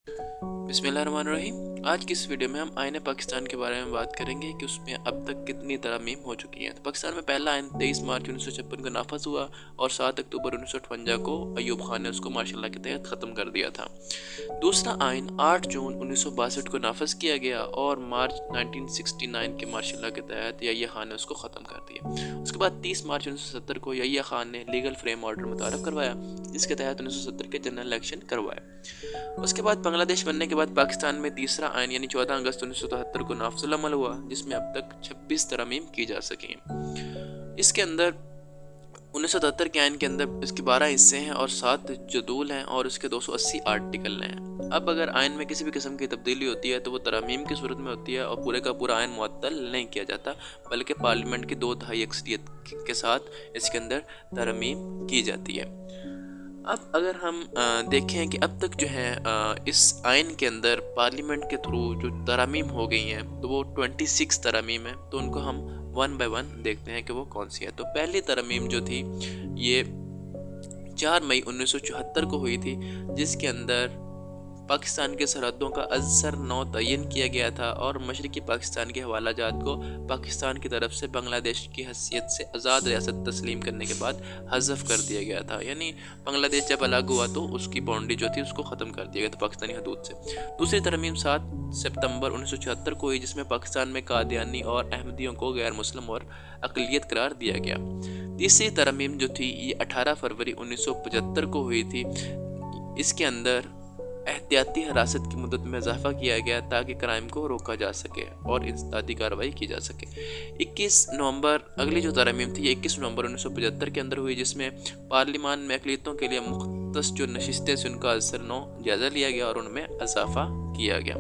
बिस्मिल्लाहिर्रहमानिर्रहीम। आज की इस वीडियो में हम आईन पाकिस्तान के बारे में बात करेंगे कि उसमें अब तक कितनी तरमीम हो चुकी हैं। तो पाकिस्तान में पहला आइन 23 मार्च 1956 को नाफज हुआ और 7 अक्टूबर 1958 को अयूब खान ने उसको मार्शल लॉ के तहत ख़त्म कर दिया था। दूसरा आइन 8 जून 1962 को नाफज किया गया और मार्च 1969 के मार्शल लॉ के तहत यहिया खान ने उसको ख़त्म कर दिया। उसके बाद 30 मार्च 1970 को यहिया खान ने लीगल फ्रेम ऑर्डर मुतारफ करवाया, जिसके तहत 1970 के जनरल इलेक्शन करवाए। उसके बाद बांग्लादेश बनने के बाद पाकिस्तान में तीसरा आइन यानी 14 अगस्त 1973 को नाफजुल अमल हुआ, जिसमें अब तक 26 तरमीम की जा सकी। इसके अंदर 1973 के आइन के अंदर इसके 12 हिस्से हैं और 7 जदूल हैं और इसके 280 आर्टिकल हैं। अब अगर आइन में किसी भी किस्म की तब्दीली होती है तो वो तरमीम की सूरत में होती है और पूरे का पूरा आइन मुअत्तल नहीं किया जाता, बल्कि पार्लियामेंट की 2/3 अक्सरियत के साथ इसके अंदर तरमीम की जाती है। अब अगर हम देखें कि अब तक जो है इस आइन के अंदर पार्लियामेंट के थ्रू जो तरमीम हो गई हैं तो वो 26 तरमीम है। तो उनको हम वन बाय वन देखते हैं कि वो कौन सी है। तो पहली तरमीम जो थी ये 4 मई 1974 को हुई थी, जिसके अंदर पाकिस्तान के सरहदों का अज़सर नौ तयन किया गया था और मशरक़ी पाकिस्तान के हवाला जात को पाकिस्तान की तरफ से बांग्लादेश की हैसियत से आज़ाद रियासत तस्लीम करने के बाद हज़फ कर दिया गया था। यानी बांग्लादेश जब अलग हुआ तो उसकी बाउंड्री जो थी उसको ख़त्म कर दिया गया था पाकिस्तानी हदूद से। दूसरी तरमीम 7 सितंबर 1974 को हुई, जिसमें पाकिस्तान में कादियानी और अहमदियों को गैर मुस्लिम और अक़लियत करार दिया गया। तीसरी तरमीम जो थी ये 18 फरवरी 1975 को हुई थी। इसके अंदर एहतियाती हिरासत की मुद्दत में इजाफा किया गया ताकि क्राइम को रोका जा सके और इंसदादी कार्रवाई की जा सके। 21 नवंबर अगली जो तरमीम थी 21 नवंबर 1975 के अंदर हुई, जिसमें पार्लियामान में अक़लियतों के लिए मुख्तस जो नशिस्तें थी उनका अज़सर नौ जायज़ा लिया गया और उनमें इजाफा किया गया।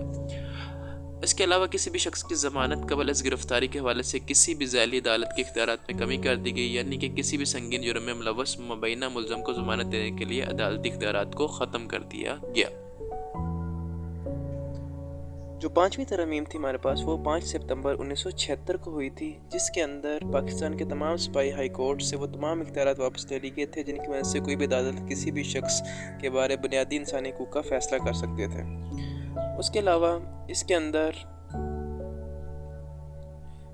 इसके अलावा किसी भी शख्स की ज़मानत कबल अज़ गिरफ्तारी के हवाले से किसी भी ज़ैली अदालत के इख्तियारात में कमी कर दी गई, यानी कि किसी भी संगीन जुर्म में मुलव्वस मुबैना मुल्ज़म को ज़मानत देने के लिए अदालती इख्तियारात को ख़त्म कर दिया गया। जो पांचवी तरमीम थी हमारे पास वो 5 सितंबर 1976 को हुई थी, जिसके अंदर पाकिस्तान के तमाम सिपाही हाई कोर्ट से वो तमाम इख्तियारात वापस ले लिए गए थे जिनकी वजह से कोई भी अदालत किसी भी शख्स के बारे बुनियादी इंसानी हकूक़ का फ़ैसला कर सकते थे। उसके अलावा इसके अंदर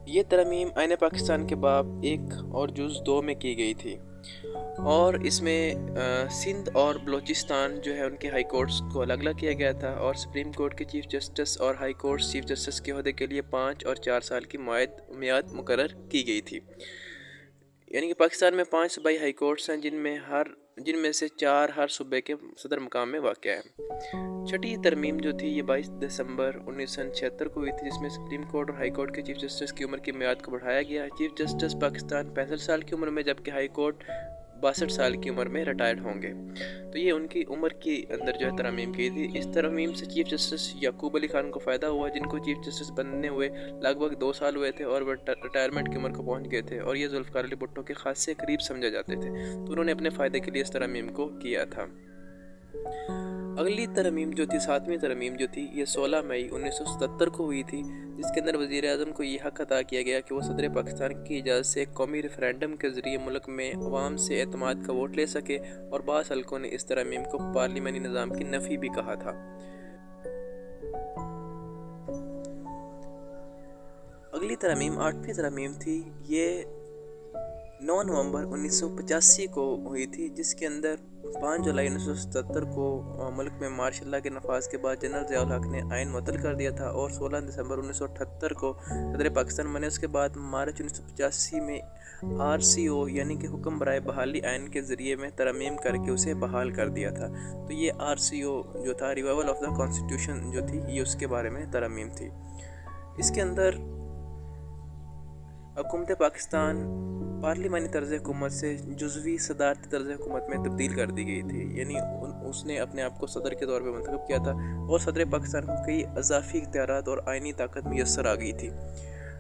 ये तरमीम आईन पाकिस्तान के बाब 1 और जुज़ 2 में की गई थी और इसमें सिंध और बलूचिस्तान जो है उनके हाई कोर्ट्स को अलग अलग किया गया था और सुप्रीम कोर्ट के चीफ जस्टिस और हाई कोर्ट चीफ जस्टिस के ओहदे के लिए 5 और 4 साल की मियाद मुकर्रर की गई थी। यानी कि पाकिस्तान में 5 सूबाई हाई कोर्ट्स हैं जिनमें से 4 हर सूबे के सदर मुकाम में वाक़ है। छठी तरमीम जो थी ये 22 दिसंबर 1976 को हुई थी, जिसमें सुप्रीम कोर्ट और हाई कोर्ट के चीफ जस्टिस की उम्र की मियाद को बढ़ाया गया। चीफ जस्टिस पाकिस्तान 65 साल की उम्र में, जबकि हाई कोर्ट 62 साल की उम्र में रिटायर्ड होंगे। तो ये उनकी उम्र के अंदर जो है तरमीम की थी। इस तरमीम से चीफ जस्टिस याकूब अली खान को फ़ायदा हुआ, जिनको चीफ जस्टिस बनने हुए लगभग 2 साल हुए थे और वह रिटायरमेंट की उम्र को पहुंच गए थे और ये जुल्फ़िकार अली भुट्टो के खासे करीब समझे जाते थे, तो उन्होंने अपने फ़ायदे के लिए इस तरमीम को किया था। अगली तरमीम जो थी 7वीं तरमीम जो थी ये 16 मई 1977 को हुई थी, जिसके अंदर वज़ीर आज़म को ये हक़ अता किया गया कि वो सदर पाकिस्तान की इजाज़त से एक कौमी रेफरेंडम के ज़रिए मुल्क में अवाम से एतमाद का वोट ले सके और बाज़ हल्कों ने इस तरमीम को पार्लिमानी निज़ाम की नफ़ी भी कहा था। अगली तरमीम 8वीं तरमीम थी, ये 9 नवंबर 1985 को हुई थी, जिसके अंदर 5 जुलाई 1977 को मुल्क में मार्शल लॉ के नफाज के बाद जनरल ज़ियाउल हक ने आइन मुअत्तल कर दिया था और 16 दिसंबर 1978 को सदर पाकिस्तान बने। उसके बाद मार्च 1985 में RCO यानी कि हुक्म बराए बहाली आइन के ज़रिए में तरमीम करके उसे बहाल कर दिया था। तो ये RCO जो था रिवाइवल ऑफ द कॉन्स्टिट्यूशन जो थी ये उसके बारे में तरमीम थी। इसके अंदर हुकूमत पाकिस्तान पार्लिमानी तर्ज़ हुकूमत से जुज़वी सदारती तर्ज़ हुकूमत में तब्दील कर दी गई थी, यानी उसने अपने आप को सदर के तौर पर मंतखब किया था और सदर पाकिस्तान को कई अज़ाफ़ी इख्तियारात और आइनी ताकत मुयस्सर आ गई थी।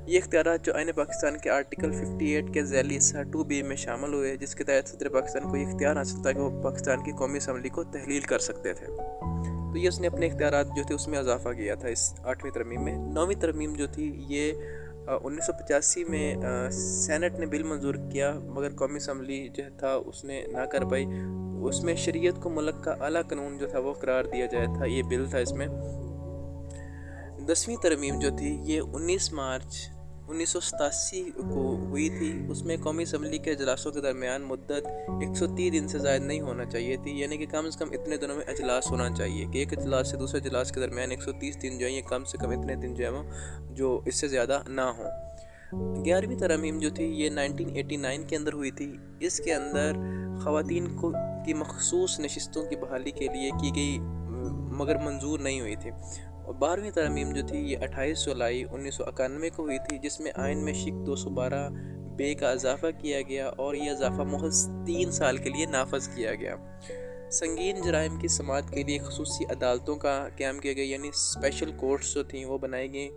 ये इख्तियारात जो आईन पाकिस्तान के आर्टिकल 58 के ज़ैली हिस्सा 2B में शामिल हुए, जिसके तहत सदर पाकिस्तान को ये इख्तियार हासिल था कि वो पाकिस्तान की कौमी असम्बली को तहलील कर सकते थे। तो ये उसने अपने इख्तियारात जो थे उसमें इजाफा किया था इस 8वीं तरमीम में। 9वीं तरमीम जो थी ये 1985 में सेनेट ने बिल मंजूर किया, मगर कौमी असम्बली जो था उसने ना कर पाई। उसमें शरीयत को मुल्क का आला कानून जो था वो करार दिया जाए था, ये बिल था इसमें। 10वीं तरमीम जो थी ये 19 मार्च 1987 को हुई थी। उसमें कौमी असम्बली के अजलासों के दरमियान मुद्दत 130 दिन से ज़ायद नहीं होना चाहिए थी, यानी कि कम से कम इतने दिनों में अजलास होना चाहिए कि एक अजलास से दूसरे अजलास के दरमियान 130 दिन जो है ये कम से कम इतने दिन जो है वो जो इससे ज़्यादा ना हो। 11वीं तरमीम जो थी ये 1989 के अंदर हुई थी। इसके अंदर ख़वातीन को की मखसूस नशिस्तों की बहाली के लिए की गई मगर मंजूर नहीं हुई थी। और 12वीं तरमीम जो थी ये 28 जुलाई 1991 को हुई थी, जिसमें आइन में शिक 212 बे का इजाफ़ा किया गया और यह इजाफ़ा महज 3 साल के लिए नाफज किया गया। संगीन जराइम की समाअत के लिए खसूसी अदालतों का क़याम किया गया, यानी स्पेशल कोर्ट्स जो थी वो बनाई गई।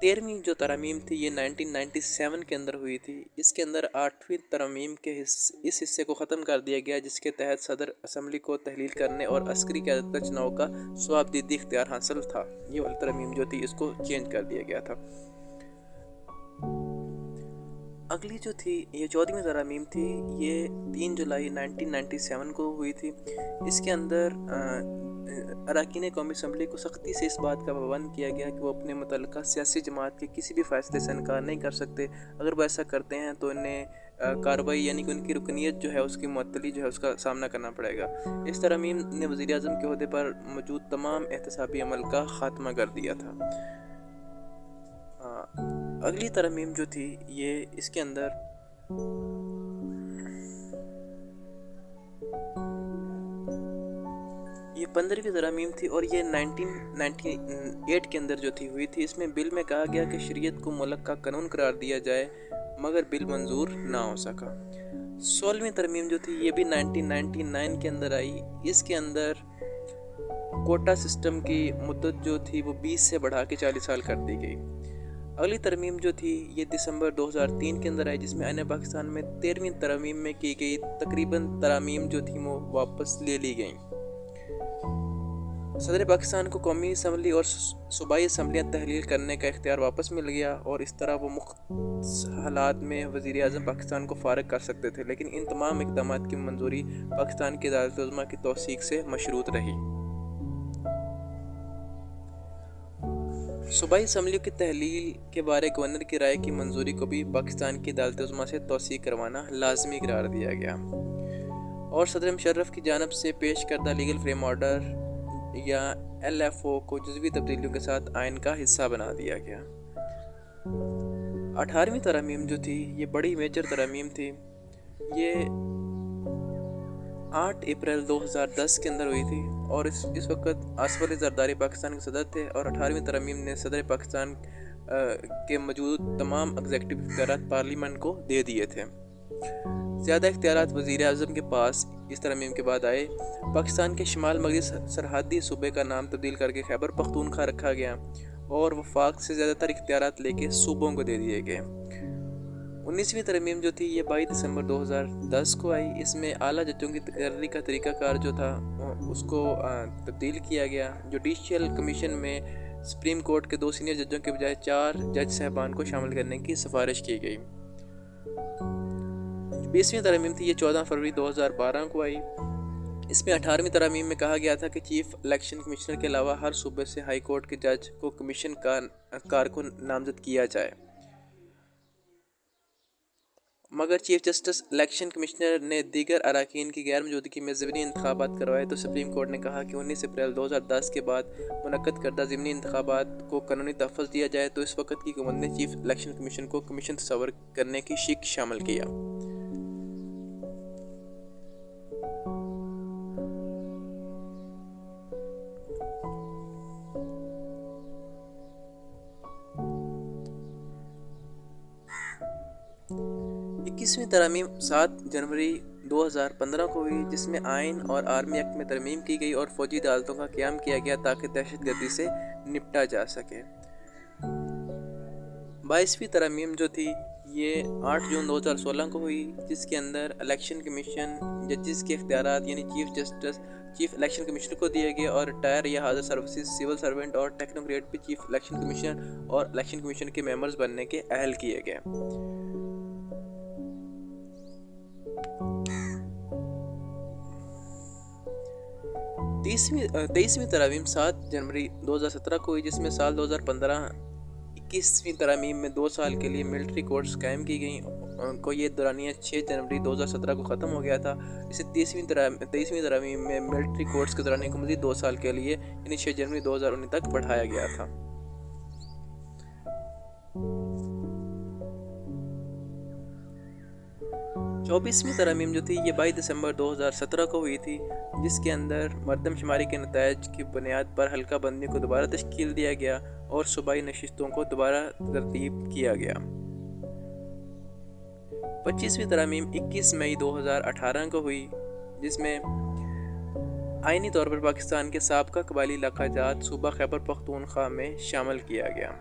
13वीं जो तरमीम थी ये 1997 के अंदर हुई थी। इसके अंदर 8वीं तरमीम के इस हिस्से को ख़त्म कर दिया गया, जिसके तहत सदर असम्बली को तहलील करने और अस्करी क़यादत का चुनाव का सवाबदीदी इख्तियार हासिल था। ये वाली तरमीम जो थी इसको चेंज कर दिया गया था। अगली जो थी ये 14वीं तरमीम थी, ये 3 जुलाई 1997 को हुई थी। इसके अंदर अरकान कौमी असम्बली को सख्ती से इस बात का पाबंद किया गया कि वो अपने मुतल्लिका सियासी जमात के किसी भी फ़ैसले से इनकार नहीं कर सकते। अगर वो ऐसा करते हैं तो इन्हें कार्रवाई यानी कि उनकी रुकनीत जो है उसकी मुअत्तली जो है उसका सामना करना पड़ेगा। इस तरमीम ने वज़ीर आज़म के ओहदे पर मौजूद तमाम एहतसाबी अमल का ख़ात्मा कर दिया था। अगली तरमीम जो थी ये इसके अंदर ये 15वीं तरमीम थी और ये 1998 के अंदर जो थी हुई थी। इसमें बिल में कहा गया कि शरीयत को मुल्क का कानून करार दिया जाए, मगर बिल मंजूर ना हो सका। 16वीं तरमीम जो थी ये भी 1999 के अंदर आई। इसके अंदर कोटा सिस्टम की मुद्दत जो थी वो 20 से बढ़ा के 40 साल कर दी गई। अगली तरमीम जो थी ये दिसंबर 2003 के अंदर आई, जिसमें आईन पाकिस्तान में 13वीं तरमीम में की गई तकरीबन तरमीम जो थी वो वापस ले ली गई। सदर पाकिस्तान को कौमी असम्बली और सूबाई असम्बलियाँ तहलील करने का इख्तियार वापस मिल गया और इस तरह वो मुख्तलिफ हालात में वज़ीर आज़म पाकिस्तान को फ़ारिग कर सकते थे, लेकिन इन तमाम इक़दामात की मंजूरी पाकिस्तान की अदालत उज़्मा की तौसीक से मशरूत रही। सूबाई असम्बली की तहलील के बारे गवर्नर की राय की मंजूरी को भी पाकिस्तान की अदालत उज़्मा से तौसीक करवाना लाजमी करार दिया गया और सदर मुशर्रफ की जानिब से पेश करदा लीगल फ्रेम ऑर्डर या LFO को जुज़वी तब्दीलियों के साथ आइन का हिस्सा बना दिया गया। 18वीं तरमीम जो थी ये बड़ी मेजर तरमीम थी। ये 8 अप्रैल 2010 के अंदर हुई थी और इस वक्त आसिफ अली ज़रदारी पाकिस्तान के सदर थे और 18वीं तरमीम ने सदर पाकिस्तान के मौजूद तमाम एग्जीक्यूटिव इख्तियारात पार्लियामेंट को दे दिए थे। ज़्यादा इख्तियारात वज़ीर आज़म के पास इस तरमीम के बाद आए। पाकिस्तान के शिमाल मगरबी सरहदी सूबे का नाम तब्दील करके खैबर पख्तूनख्वा रखा गया और वफाक से ज़्यादातर इख्तियारात लेके सूबों को दे दिए गए। 19वीं तरमीम जो थी ये 22 दिसंबर 2010 को आई। इसमें आला जजों की तकर्री का तरीक़ाकार जो था उसको तब्दील किया गया। जुडिशल कमीशन में सुप्रीम कोर्ट के 2 सीनियर जजों के बजाय 4 जज साहबान को शामिल करने की सिफारिश की गई। 20वीं तरमीम थी ये 14 फरवरी 2012 को आई। इसमें 18वीं तरमीम में कहा गया था कि चीफ इलेक्शन कमिश्नर के अलावा हर सूबे से हाई कोर्ट के जज को कमीशन कार को नामजद किया जाए, मगर चीफ जस्टिस इलेक्शन कमिश्नर ने दीगर अरकान की गैर मौजूदगी में ज़िमनी इंतखाबात करवाए तो सुप्रीम कोर्ट ने कहा कि 19 अप्रैल 2010 के बाद मुनक्कद करदा ज़िमनी इंतखाबात को कानूनी तहफ़्फ़ुज़ दिया जाए तो इस वक्त की हुकूमत ने चीफ इलेक्शन कमीशन को कमीशन तस्वर करने की शिक शामिल किया। इक्कीसवीं तरमीम 7 जनवरी 2015 को हुई, जिसमें आइन और आर्मी एक्ट में तरमीम की गई और फौजी अदालतों का क़याम किया गया ताकि दहशतगर्दी से निपटा जा सके। 22वीं तरमीम जो थी ये 8 जून 2016 को हुई, जिसके अंदर इलेक्शन कमीशन जजेस के इख्तियारात यानी चीफ इलेक्शन कमिश्नर को दिए गए और रिटायर या हाज़िर सर्विसेज सिविल सर्वेंट और टेक्नोक्रेट भी चीफ इलेक्शन कमिश्नर और इलेक्शन कमीशन के मेंबर्स बनने के अहल किए गए। तेईसवीं तरमीम 7 जनवरी 2017 को हुई, जिसमें साल 2015 21वीं तरमीम में 2 साल के लिए मिलिट्री कोर्ट्स कायम की गई को ये दौरानिया 6 जनवरी 2017 को ख़त्म हो गया था। इसे 23वीं तरमीम में मिलिट्री कोर्ट्स के दौरानिया को मज़ीद 2 साल के लिए यानी 6 जनवरी 2019 तक बढ़ाया गया था। 24वीं तरमीम जो थी ये 22 दिसंबर 2017 को हुई थी, जिसके अंदर मरदमशुमारी के नतायज की बुनियाद पर हल्का बंदी को दोबारा तश्कील दिया गया और सूबाई नशिस्तों को दोबारा तरतीब किया गया। 25वीं तरमीम 21 मई 2018 को हुई, जिसमें आइनी तौर पर पाकिस्तान के साबका कबायली इलाका जात सूबा खैबर पख्तूनख्वा में शामिल किया गया।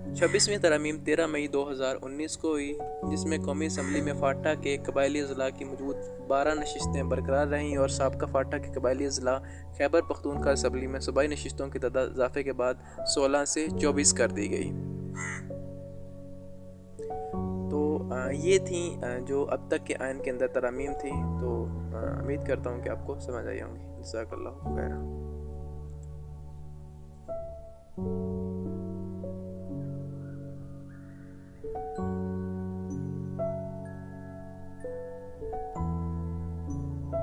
26वीं तरमीम 13 मई 2019 को हुई, जिसमें कौमी असम्बली में फाटा के कबायली अजला की मौजूद 12 नशिस्तें बरकरार रहीं और साबका फाटा के कबायली अजला खैबर पख्तूनख्वा असम्बली में सूबाई नशिस्तों की तादाद इजाफे के बाद 16 से 24 कर दी गई। तो ये थी जो अब तक के आइन के अंदर तरमीम थी। तो उम्मीद करता हूँ कि आपको समझ आई होंगी। जज़ाकल्लाहु खैर।